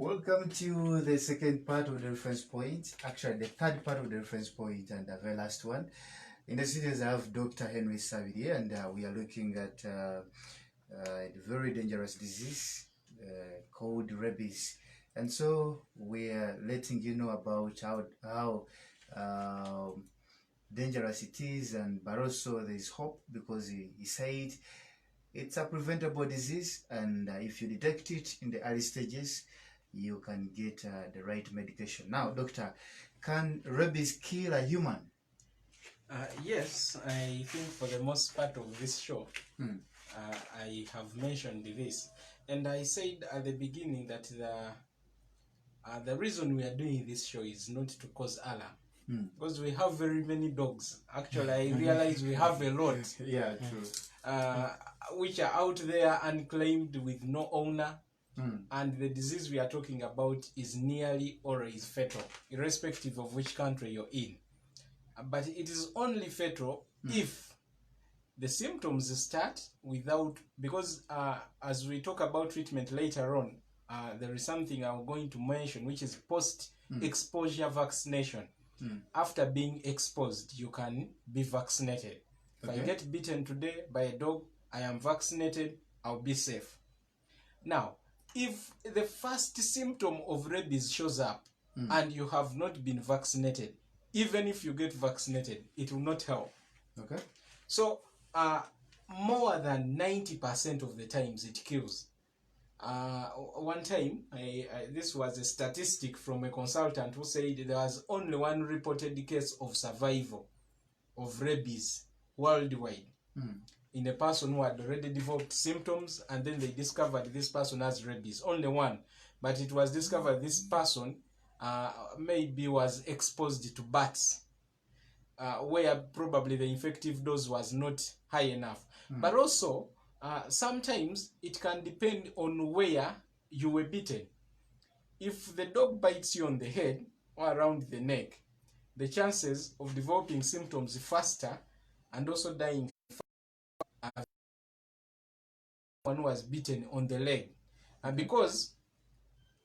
Welcome to the second part of the reference point, actually the third part of the reference point and the very last one. In the series, I have Dr. Henry Savidi here, and we are looking at a very dangerous disease called rabies. And so we are letting you know about how dangerous it is, but also there is hope, because he said it's a preventable disease, and if you detect it in the early stages, you can get the right medication. Now, doctor, can rabies kill a human? Yes, I think for the most part of this show, I have mentioned this. And I said at the beginning that the reason we are doing this show is not to cause alarm. Because we have very many dogs. Actually, I realize we have a lot. Yeah, true. Which are out there unclaimed with no owner. And the disease we are talking about is nearly always fatal, irrespective of which country you're in. But it is only fatal if the symptoms start without, because as we talk about treatment later on, there is something I'm going to mention, which is post-exposure vaccination. After being exposed, you can be vaccinated. Okay. If I get bitten today by a dog, I am vaccinated, I'll be safe. Now, if the first symptom of rabies shows up and you have not been vaccinated, even if you get vaccinated, it will not help. Okay. So, more than 90% of the times it kills. One time, this was a statistic from a consultant who said there was only one reported case of survival of rabies worldwide. In a person who had already developed symptoms, and then they discovered this person has rabies. Only one. But it was discovered this person maybe was exposed to bats, where probably the infective dose was not high enough. But also, sometimes it can depend on where you were bitten. If the dog bites you on the head or around the neck, the chances of developing symptoms faster and also dying faster one who was bitten on the leg. And because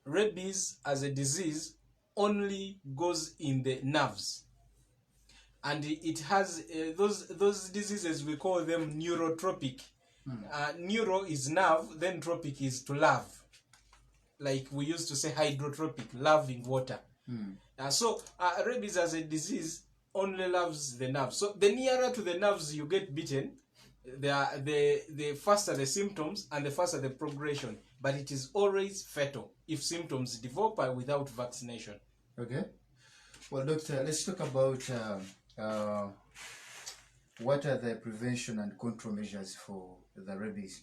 rabies as a disease only goes in the nerves, and it has those diseases, we call them neurotropic. Neuro is nerve, then tropic is to love, like we used to say hydrotropic, loving water. So rabies as a disease only loves the nerves. So the nearer to the nerves you get bitten, the faster the symptoms and the faster the progression. But it is always fatal if symptoms develop without vaccination. Okay. Well, doctor, let's talk about what are the prevention and control measures for the rabies?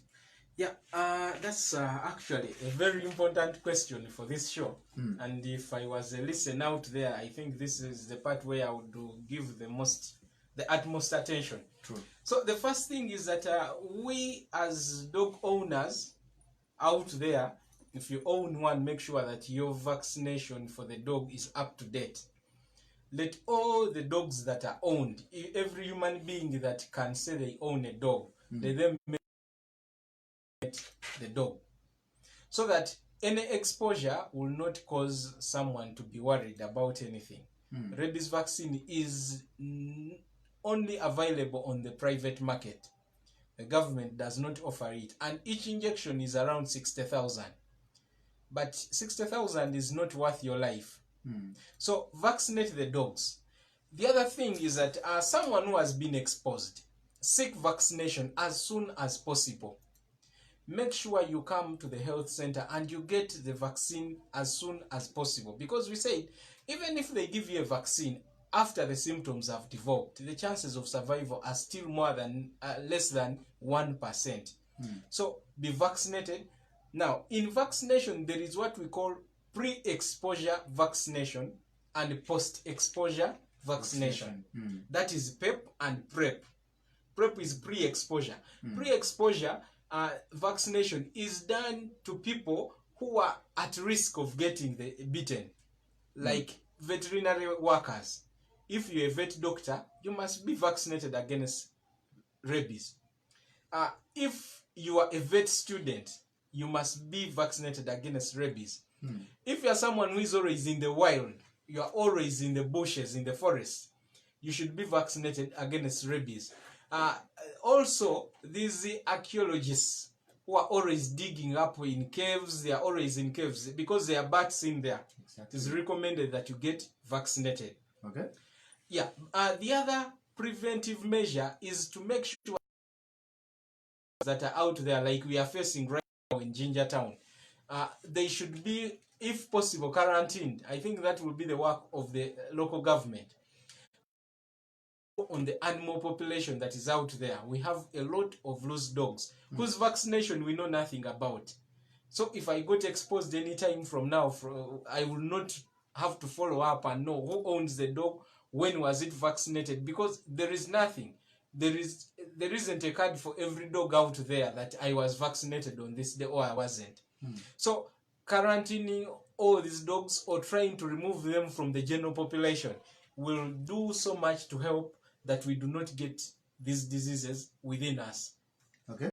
Yeah, that's actually a very important question for this show. And if I was a listener out there, I think this is the part where I would give the utmost attention. True. So the first thing is that we as dog owners out there, if you own one, make sure that your vaccination for the dog is up to date. Let all the dogs that are owned, every human being that can say they own a dog, they then make the dog, so that any exposure will not cause someone to be worried about anything. Rabies vaccine is only available on the private market. The government does not offer it, and each injection is around 60,000. But 60,000 is not worth your life. So vaccinate the dogs. The other thing is that someone who has been exposed, seek vaccination as soon as possible. Make sure you come to the health center and you get the vaccine as soon as possible. Because we said, even if they give you a vaccine after the symptoms have developed, the chances of survival are still less than 1%. So be vaccinated. Now, in vaccination, there is what we call pre-exposure vaccination and post-exposure vaccination. That is PEP and PrEP. PrEP is pre-exposure. Pre-exposure vaccination is done to people who are at risk of getting bitten, like veterinary workers. If you're a vet doctor, you must be vaccinated against rabies. If you are a vet student, you must be vaccinated against rabies. If you are someone who is always in the wild, you are always in the bushes, in the forest, you should be vaccinated against rabies. Also, these archaeologists who are always digging up in caves, they are always in caves because there are bats in there. Exactly. It is recommended that you get vaccinated. Okay. Yeah. The other preventive measure is to make sure that are out there, like we are facing right now in Ginger Town, they should be, if possible, quarantined. I think that will be the work of the local government. On the animal population that is out there, we have a lot of loose dogs whose vaccination we know nothing about. So if I got exposed any time from now, I will not have to follow up and know who owns the dog, when was it vaccinated, because there is nothing. There isn't a card for every dog out there that I was vaccinated on this day or I wasn't. So quarantining all these dogs or trying to remove them from the general population will do so much to help that we do not get these diseases within us. Okay.